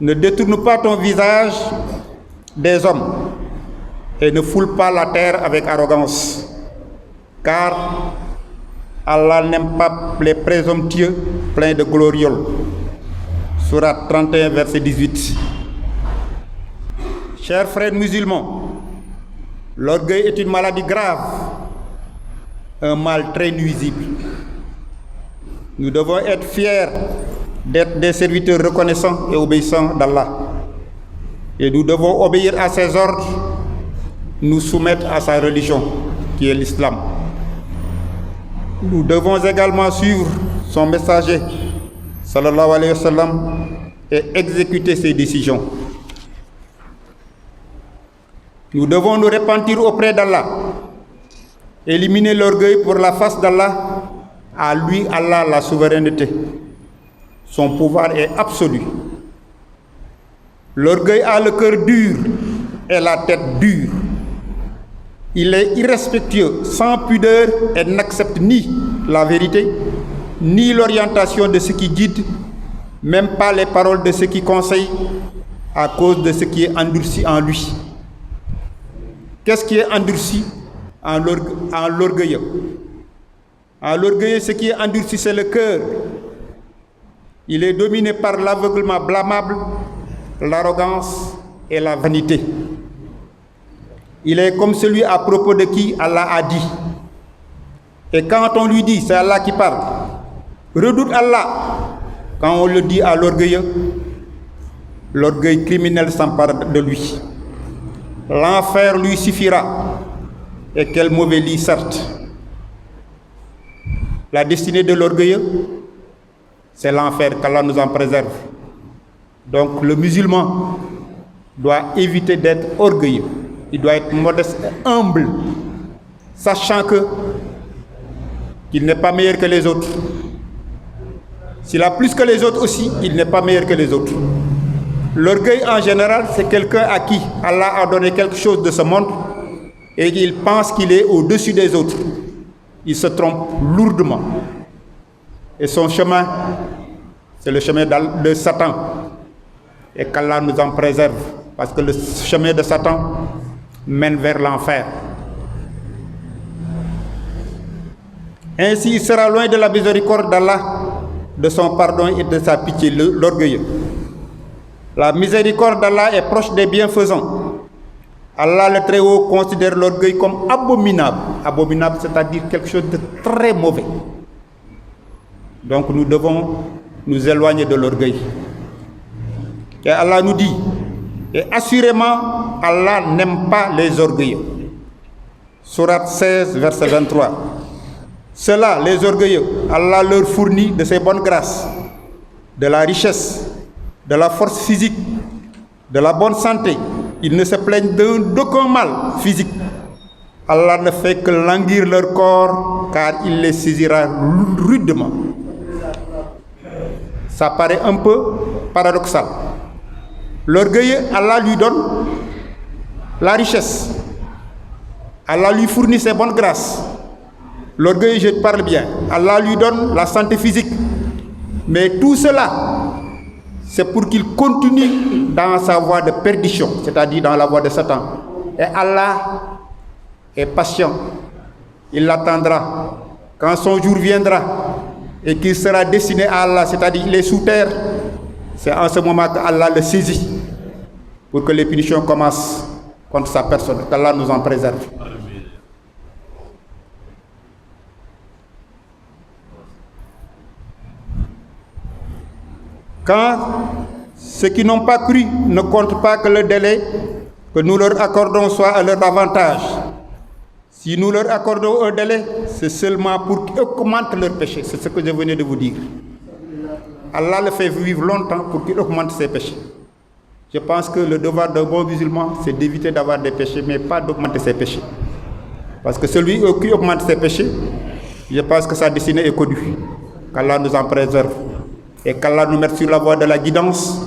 Ne détourne pas ton visage des hommes et ne foule pas la terre avec arrogance, car Allah n'aime pas les présomptueux pleins de glorioles. Sourate 31, verset 18. Chers frères musulmans, l'orgueil est une maladie grave, un mal très nuisible. Nous devons être fiers d'être des serviteurs reconnaissants et obéissants d'Allah. Et nous devons obéir à ses ordres, nous soumettre à sa religion, qui est l'islam. Nous devons également suivre son messager, sallallahu alayhi wa sallam, et exécuter ses décisions. Nous devons nous repentir auprès d'Allah, éliminer l'orgueil pour la face d'Allah. À lui, Allah, la souveraineté. Son pouvoir est absolu. L'orgueil a le cœur dur et la tête dure. Il est irrespectueux, sans pudeur et n'accepte ni la vérité, ni l'orientation de ceux qui guident, même pas les paroles de ceux qui conseillent, à cause de ce qui est endurci en lui. Qu'est-ce qui est endurci en l'orgueilleux? En l'orgueilleux, ce qui est endurci, c'est le cœur. Il est dominé par l'aveuglement blâmable, l'arrogance et la vanité. Il est comme celui à propos de qui Allah a dit. Et quand on lui dit, c'est Allah qui parle, redoute Allah. Quand on le dit à l'orgueilleux, l'orgueil criminel s'empare de lui. L'enfer lui suffira. Et quel mauvais lit, certes. La destinée de l'orgueilleux, c'est l'enfer, qu'Allah nous en préserve. Donc le musulman doit éviter d'être orgueilleux. Il doit être modeste et humble, sachant qu'il n'est pas meilleur que les autres. S'il a plus que les autres aussi, il n'est pas meilleur que les autres. L'orgueil en général, c'est quelqu'un à qui Allah a donné quelque chose de ce monde et il pense qu'il est au-dessus des autres. Il se trompe lourdement. Et son chemin, c'est le chemin de Satan. Et qu'Allah nous en préserve. Parce que le chemin de Satan mène vers l'enfer. Ainsi, il sera loin de la miséricorde d'Allah, de son pardon et de sa pitié, l'orgueilleux. La miséricorde d'Allah est proche des bienfaisants. Allah le Très-Haut considère l'orgueil comme abominable. Abominable, c'est-à-dire quelque chose de très mauvais. Donc nous devons nous éloigner de l'orgueil. Et Allah nous dit, et assurément, Allah n'aime pas les orgueilleux. Sourate 16, verset 23. Ceux-là, les orgueilleux, Allah leur fournit de ses bonnes grâces, de la richesse, de la force physique, de la bonne santé. Ils ne se plaignent d'aucun mal physique. Allah ne fait que languir leur corps, car il les saisira rudement. Ça paraît un peu paradoxal. L'orgueilleux, Allah lui donne la richesse. Allah lui fournit ses bonnes grâces. L'orgueilleux, je parle bien. Allah lui donne la santé physique. Mais tout cela, c'est pour qu'il continue dans sa voie de perdition, c'est-à-dire dans la voie de Satan. Et Allah est patient. Il l'attendra. Quand son jour viendra et qu'il sera destiné à Allah, c'est-à-dire il est sous terre, c'est en ce moment qu'Allah le saisit pour que les punitions commencent contre sa personne. Qu'Allah nous en préserve. Quand ceux qui n'ont pas cru ne comptent pas que le délai que nous leur accordons soit à leur avantage. Si nous leur accordons un délai, c'est seulement pour qu'ils augmentent leur péché. C'est ce que je venais de vous dire. Allah le fait vivre longtemps pour qu'il augmente ses péchés. Je pense que le devoir d'un bon musulman, c'est d'éviter d'avoir des péchés, mais pas d'augmenter ses péchés. Parce que celui qui augmente ses péchés, je pense que sa destinée est connue. Qu'Allah nous en préserve. Et qu'Allah nous mette sur la voie de la guidance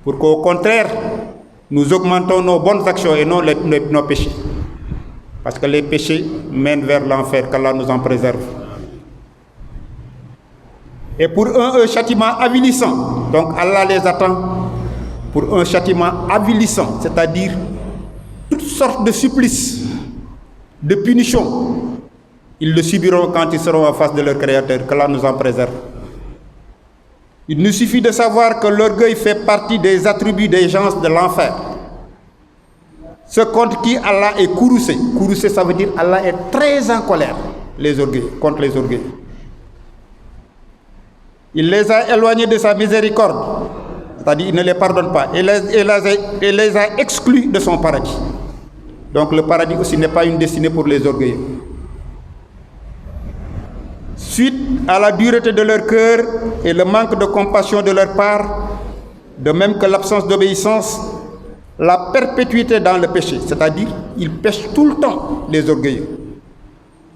pour qu'au contraire, nous augmentons nos bonnes actions et non nos péchés. Parce que les péchés mènent vers l'enfer, qu'Allah nous en préserve. Et pour eux, un châtiment avilissant. Donc Allah les attend pour un châtiment avilissant, c'est-à-dire toutes sortes de supplices, de punitions. Ils le subiront quand ils seront en face de leur Créateur, qu'Allah nous en préserve. Il nous suffit de savoir que l'orgueil fait partie des attributs des gens de l'enfer. Ce contre qui Allah est courroucé. Courroucé, ça veut dire Allah est très en colère contre les orgueils. Il les a éloignés de sa miséricorde, c'est-à-dire il ne les pardonne pas, et les a exclus de son paradis. Donc le paradis aussi n'est pas une destinée pour les orgueilleux. Suite à la dureté de leur cœur et le manque de compassion de leur part, de même que l'absence d'obéissance, la perpétuité dans le péché, c'est-à-dire ils pêchent tout le temps, les orgueilleux,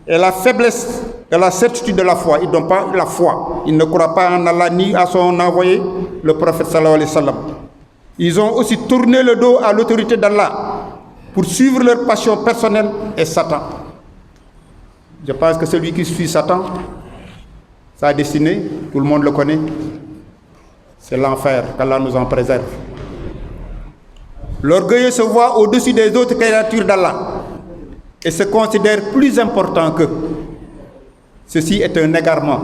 et la faiblesse et la certitude de la foi, ils n'ont pas la foi, ils ne croient pas en Allah ni à son envoyé, le prophète sallallahu alayhi wa sallam. Ils ont aussi tourné le dos à l'autorité d'Allah pour suivre leur passion personnelle et Satan. Je pense que celui qui suit Satan, sa destinée, tout le monde le connaît, c'est l'enfer, qu'Allah nous en préserve. L'orgueilleux se voit au-dessus des autres créatures d'Allah et se considère plus important qu'eux. Ceci est un égarement.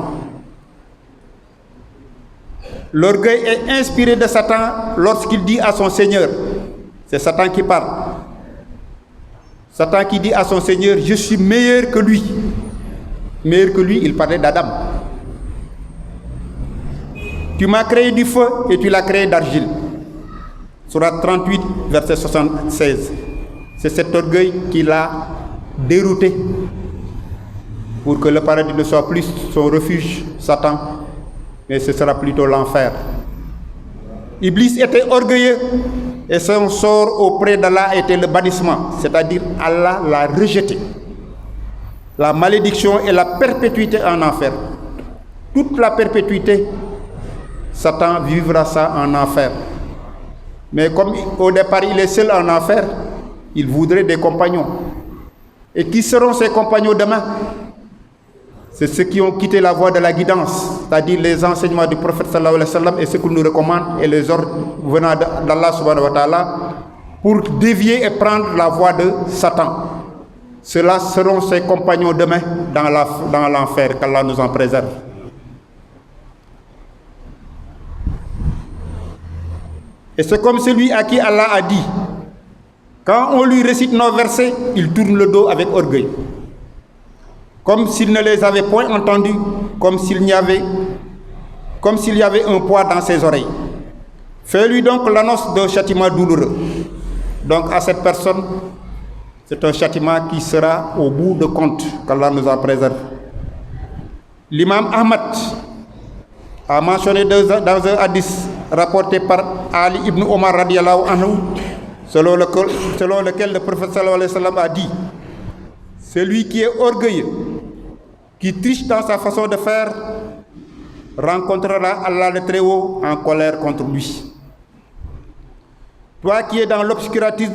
L'orgueil est inspiré de Satan lorsqu'il dit à son Seigneur, c'est Satan qui parle, Satan qui dit à son Seigneur, je suis meilleur que lui. Meilleur que lui, il parlait d'Adam. Tu m'as créé du feu et tu l'as créé d'argile. Sourate 38, verset 76. C'est cet orgueil qui l'a dérouté pour que le paradis ne soit plus son refuge, Satan, mais ce sera plutôt l'enfer. Iblis était orgueilleux et son sort auprès d'Allah était le bannissement, c'est-à-dire Allah l'a rejeté. La malédiction et la perpétuité en enfer. Toute la perpétuité, Satan vivra ça en enfer. Mais comme au départ il est seul en enfer, il voudrait des compagnons. Et qui seront ses compagnons demain? C'est ceux qui ont quitté la voie de la guidance, c'est-à-dire les enseignements du prophète sallallahu alayhi wa sallam et ce qu'il nous recommande et les ordres venant d'Allah subhanahu wa ta'ala pour dévier et prendre la voie de Satan. Ceux-là seront ses compagnons demain dans l'enfer, qu'Allah nous en préserve. Et c'est comme celui à qui Allah a dit, quand on lui récite nos versets, il tourne le dos avec orgueil. Comme s'il ne les avait point entendus, comme s'il y avait un poids dans ses oreilles. Fais-lui donc l'annonce d'un châtiment douloureux. Donc à cette personne, c'est un châtiment qui sera au bout de compte, qu'Allah nous en préserve. L'imam Ahmad a mentionné dans un hadith rapporté par Ali ibn Omar radiallahu anhu, selon lequel le prophète sallallahu alayhi wa sallam a dit, celui qui est orgueilleux, qui triche dans sa façon de faire, rencontrera Allah le Très-Haut en colère contre lui. Toi qui es dans l'obscurantisme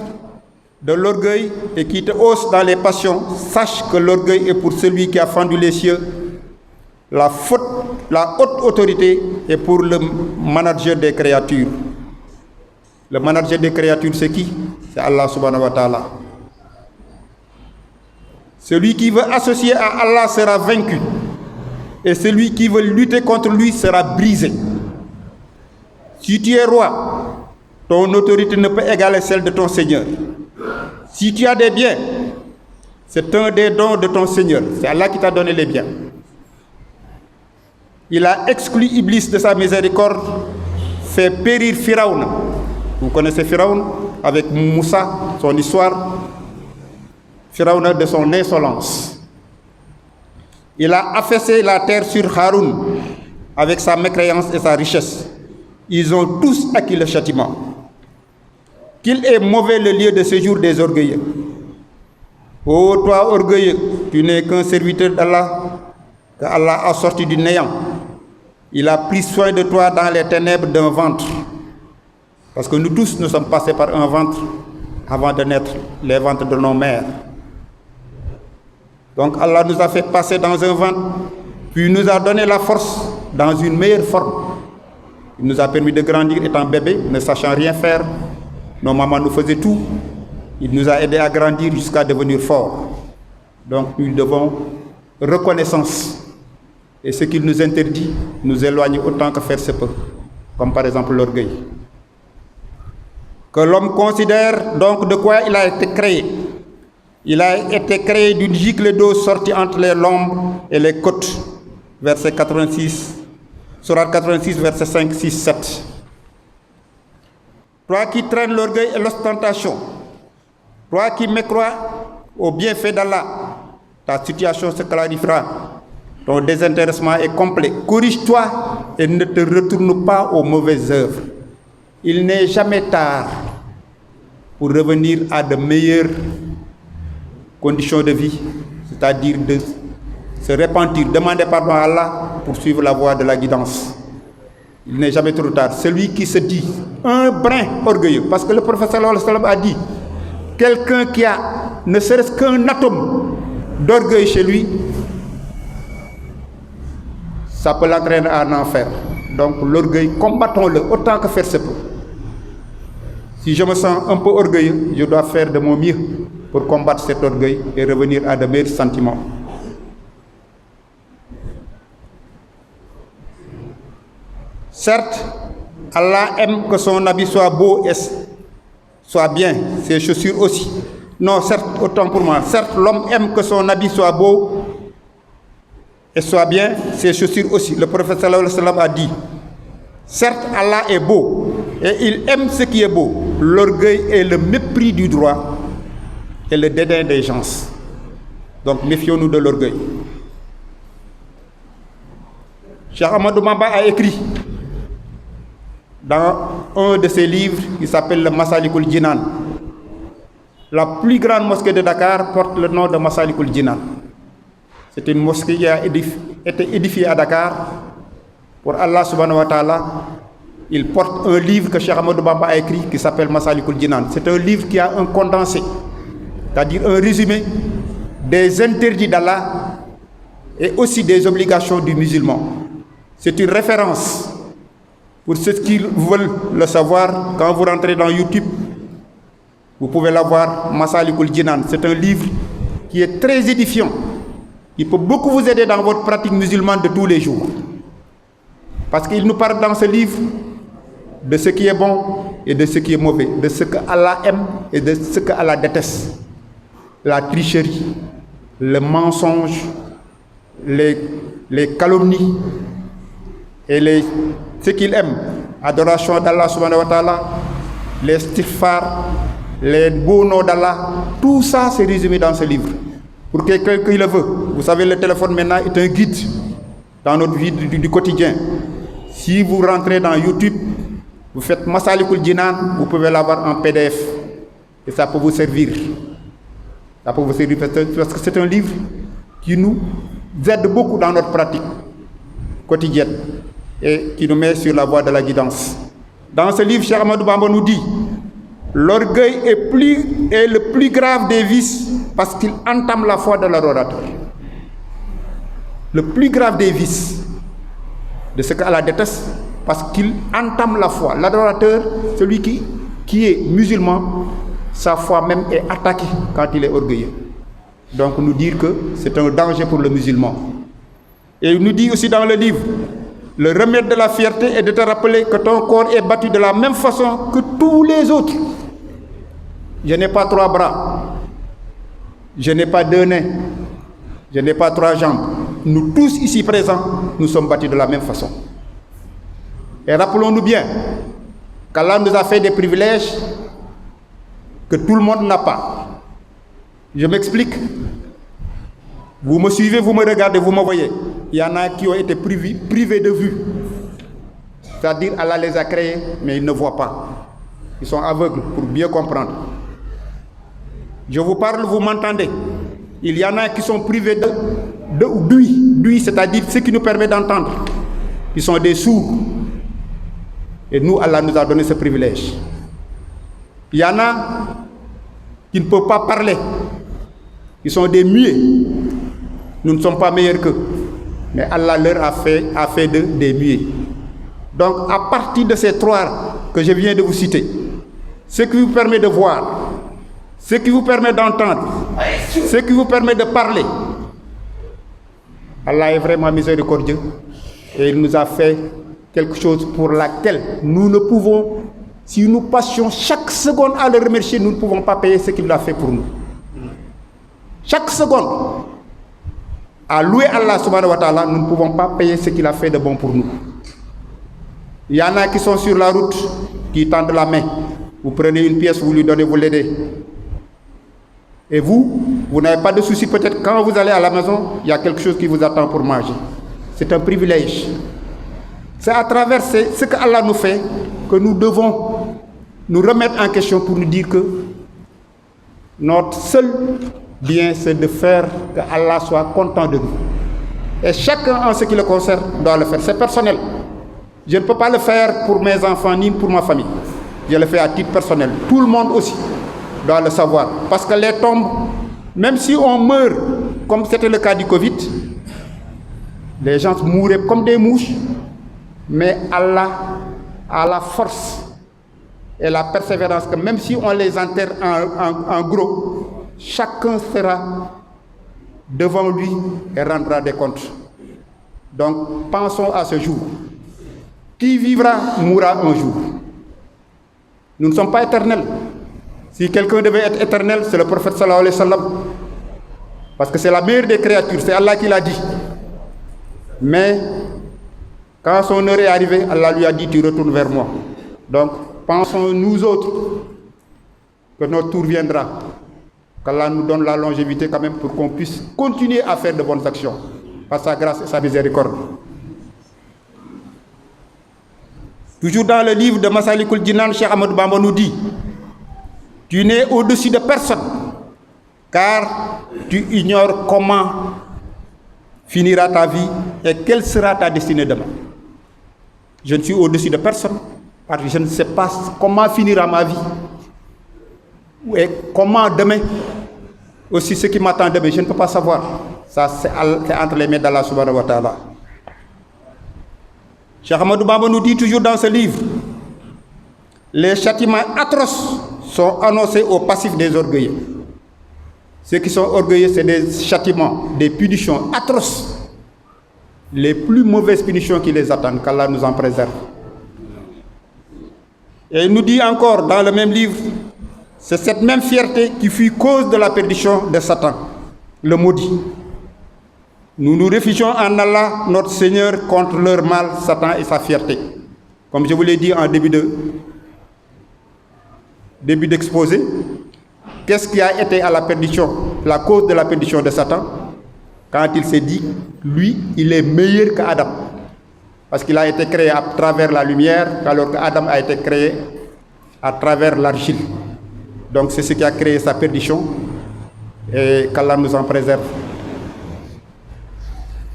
de l'orgueil et qui te hausse dans les passions, sache que l'orgueil est pour celui qui a fendu les cieux. La haute autorité est pour le manager des créatures. Le manager des créatures, c'est qui? C'est Allah subhanahu wa ta'ala. Celui qui veut associer à Allah sera vaincu. Et celui qui veut lutter contre lui sera brisé. Si tu es roi, ton autorité ne peut égaler celle de ton Seigneur. Si tu as des biens, c'est un des dons de ton Seigneur. C'est Allah qui t'a donné les biens. Il a exclu Iblis de sa miséricorde, fait périr Firaoun. Vous connaissez Firaoun avec Moussa, son histoire. Firaoun de son insolence. Il a affaissé la terre sur Haroun avec sa mécréance et sa richesse. Ils ont tous acquis le châtiment. Qu'il est mauvais le lieu de séjour des orgueilleux. Ô toi orgueilleux, tu n'es qu'un serviteur d'Allah, que Allah a sorti du néant. Il a pris soin de toi dans les ténèbres d'un ventre. Parce que nous tous, nous sommes passés par un ventre avant de naître, les ventres de nos mères. Donc Allah nous a fait passer dans un ventre, puis nous a donné la force dans une meilleure forme. Il nous a permis de grandir étant bébé, ne sachant rien faire. Nos mamans nous faisaient tout. Il nous a aidés à grandir jusqu'à devenir forts. Donc nous devons reconnaissance. Et ce qu'il nous interdit nous éloigne autant que faire se peut. Comme par exemple l'orgueil. Que l'homme considère donc de quoi il a été créé. Il a été créé d'une gicle d'eau sortie entre les lombes et les côtes. Verset 86. Sourate 86, verset 5, 6, 7. Toi qui traînes l'orgueil et l'ostentation, toi qui mécrois au bienfait d'Allah, ta situation se clarifiera. Ton désintéressement est complet. Corrige-toi et ne te retourne pas aux mauvaises œuvres. Il n'est jamais tard pour revenir à de meilleures conditions de vie, c'est-à-dire de se repentir, demander pardon à Allah pour suivre la voie de la guidance. Il n'est jamais trop tard. Celui qui se dit un brin orgueilleux, parce que le prophète sallallahu alayhi wa sallam a dit, quelqu'un qui a ne serait-ce qu'un atome d'orgueil chez lui, ça peut l'entraîner à un enfer. Donc l'orgueil, combattons-le autant que faire se peut. Si je me sens un peu orgueilleux, je dois faire de mon mieux pour combattre cet orgueil et revenir à de meilleurs sentiments. Certes, Allah aime que son habit soit beau et soit bien, ses chaussures aussi. Non, certes, autant pour moi. Certes, l'homme aime que son habit soit beau et soit bien, ses chaussures aussi. Le prophète sallallahu alayhi wa sallam a dit, certes, Allah est beau et il aime ce qui est beau. L'orgueil est le mépris du droit et le dédain des gens. Donc, méfions-nous de l'orgueil. Cheikh Ahmadou Bamba a écrit dans un de ses livres qui s'appelle le Massalikul Jinan. La plus grande mosquée de Dakar porte le nom de Massalikul Jinan. C'est une mosquée qui a été édifiée à Dakar pour Allah subhanahu wa ta'ala. Il porte un livre que Cheikh Ahmadou Bamba a écrit qui s'appelle Massalikul Jinan. C'est un livre qui a un condensé, c'est-à-dire un résumé des interdits d'Allah et aussi des obligations du musulman. C'est une référence pour ceux qui veulent le savoir. Quand vous rentrez dans YouTube, vous pouvez la voir, Massalikul Jinan. C'est un livre qui est très édifiant. Il peut beaucoup vous aider dans votre pratique musulmane de tous les jours. Parce qu'il nous parle dans ce livre de ce qui est bon et de ce qui est mauvais, de ce que Allah aime et de ce que Allah déteste. La tricherie, le mensonge, les calomnies et ce qu'il aime, adoration d'Allah subhanahu wa ta'ala, les istighfar, les beaux noms d'Allah, tout ça c'est résumé dans ce livre. Pour quelqu'un qui le veut, vous savez, le téléphone maintenant est un guide dans notre vie du quotidien. Si vous rentrez dans YouTube, vous faites Massalikul Jinan, vous pouvez l'avoir en PDF et ça peut vous servir. Ça peut vous servir parce que c'est un livre qui nous aide beaucoup dans notre pratique quotidienne et qui nous met sur la voie de la guidance. Dans ce livre, Cheikh Ahmadou Bamba nous dit, l'orgueil est le plus grave des vices parce qu'il entame la foi de l'adorateur. Le plus grave des vices de ce qu'Allah déteste parce qu'il entame la foi. L'adorateur, celui qui est musulman, sa foi même est attaquée quand il est orgueilleux. Donc nous dire que c'est un danger pour le musulman. Et il nous dit aussi dans le livre, le remède de la fierté est de te rappeler que ton corps est battu de la même façon que tous les autres. Je n'ai pas 3 bras, je n'ai pas 2 nez, je n'ai pas 3 jambes. Nous tous ici présents, nous sommes battus de la même façon. Et rappelons-nous bien qu'Allah nous a fait des privilèges que tout le monde n'a pas. Je m'explique. Vous me suivez, vous me regardez, vous me voyez. Il y en a qui ont été privés de vue. C'est-à-dire Allah les a créés, mais ils ne voient pas. Ils sont aveugles pour bien comprendre. Je vous parle, vous m'entendez. Il y en a qui sont privés d'ouïe, c'est-à-dire ce qui nous permet d'entendre. Ils sont des sourds. Et nous, Allah nous a donné ce privilège. Il y en a qui ne peuvent pas parler. Ils sont des muets. Nous ne sommes pas meilleurs qu'eux. Mais Allah leur a fait des muets. Donc, à partir de ces trois que je viens de vous citer, ce qui vous permet de voir, ce qui vous permet d'entendre, ce qui vous permet de parler, Allah est vraiment miséricordieux et il nous a fait quelque chose pour laquelle nous ne pouvons, si nous passions chaque seconde à le remercier, nous ne pouvons pas payer ce qu'il a fait pour nous. Chaque seconde, à louer Allah subhanahu wa ta'ala, nous ne pouvons pas payer ce qu'il a fait de bon pour nous. Il y en a qui sont sur la route, qui tendent la main. Vous prenez une pièce, vous lui donnez, vous l'aidez. Et vous n'avez pas de souci. Peut-être quand vous allez à la maison, il y a quelque chose qui vous attend pour manger. C'est un privilège. C'est à travers ce que Allah nous fait que nous devons nous remettre en question pour nous dire que notre seul bien, c'est de faire que Allah soit content de nous. Et chacun, en ce qui le concerne, doit le faire. C'est personnel. Je ne peux pas le faire pour mes enfants ni pour ma famille. Je le fais à titre personnel. Tout le monde aussi doit le savoir. Parce que les tombes, même si on meurt, comme c'était le cas du Covid, les gens mouraient comme des mouches, mais Allah a la force et la persévérance que même si on les enterre en gros, chacun sera devant lui et rendra des comptes. Donc, pensons à ce jour. Qui vivra mourra un jour. Nous ne sommes pas éternels. Si quelqu'un devait être éternel, c'est le prophète sallallahu alayhi wa sallam. Parce que c'est la meilleure des créatures, c'est Allah qui l'a dit. Mais quand son heure est arrivée, Allah lui a dit, tu retournes vers moi. Donc, pensons nous autres que notre tour viendra. Qu'Allah nous donne la longévité quand même pour qu'on puisse continuer à faire de bonnes actions. Par sa grâce et sa miséricorde. Toujours dans le livre de Masalikul Jinan, Cheikh Ahmadou Bamba nous dit, tu n'es au-dessus de personne, car tu ignores comment finira ta vie et quelle sera ta destinée demain. Je ne suis au-dessus de personne, parce que je ne sais pas comment finira ma vie, et comment demain, aussi ce qui m'attend demain, je ne peux pas savoir. Ça, c'est entre les mains d'Allah subhanahu wa ta'ala. Cheikh Ahmadou Bamba nous dit toujours dans ce livre, les châtiments atroces sont annoncés aux passifs des orgueilleux. Ceux qui sont orgueilleux, c'est des châtiments, des punitions atroces. Les plus mauvaises punitions qui les attendent, qu'Allah nous en préserve. Et il nous dit encore dans le même livre, c'est cette même fierté qui fut cause de la perdition de Satan, le maudit. Nous nous réfugions en Allah, notre Seigneur, contre leur mal, Satan et sa fierté. Comme je vous l'ai dit en début d'exposé, qu'est-ce qui a été à la perdition, la cause de la perdition de Satan? Quand il s'est dit, lui, il est meilleur qu'Adam. Parce qu'il a été créé à travers la lumière, alors qu'Adam a été créé à travers l'argile. Donc c'est ce qui a créé sa perdition, et qu'Allah nous en préserve.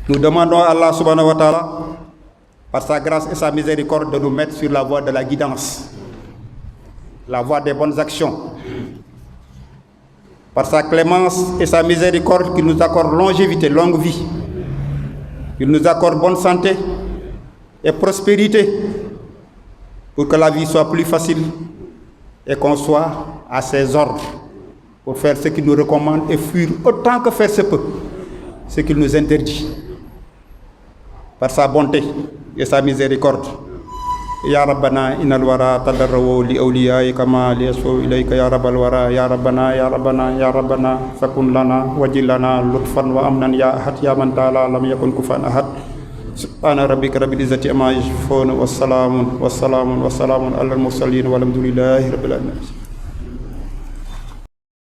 Nous demandons à Allah subhanahu wa ta'ala, par sa grâce et sa miséricorde, de nous mettre sur la voie de la guidance, la voie des bonnes actions. Par sa clémence et sa miséricorde, qu'il nous accorde longévité, longue vie, qu'il nous accorde bonne santé et prospérité, pour que la vie soit plus facile et qu'on soit à ses ordres, pour faire ce qu'il nous recommande et fuir autant que faire se peut ce qu'il nous interdit. Par sa bonté et sa miséricorde. Ya Rabbana innal wara tadarrawu li awliya'i kama liyasu ilayka ya Rabbal wara ya Rabbana ya Rabbana ya Rabbana fakun lana wajil lana lutfan wa amnan ya ahad ya man ta'ala lam yakun kufan ahad. Subhana rabbika rabbil izzati amma yasifun wa salamun alal mursalin walhamdulillahi rabbil alamin.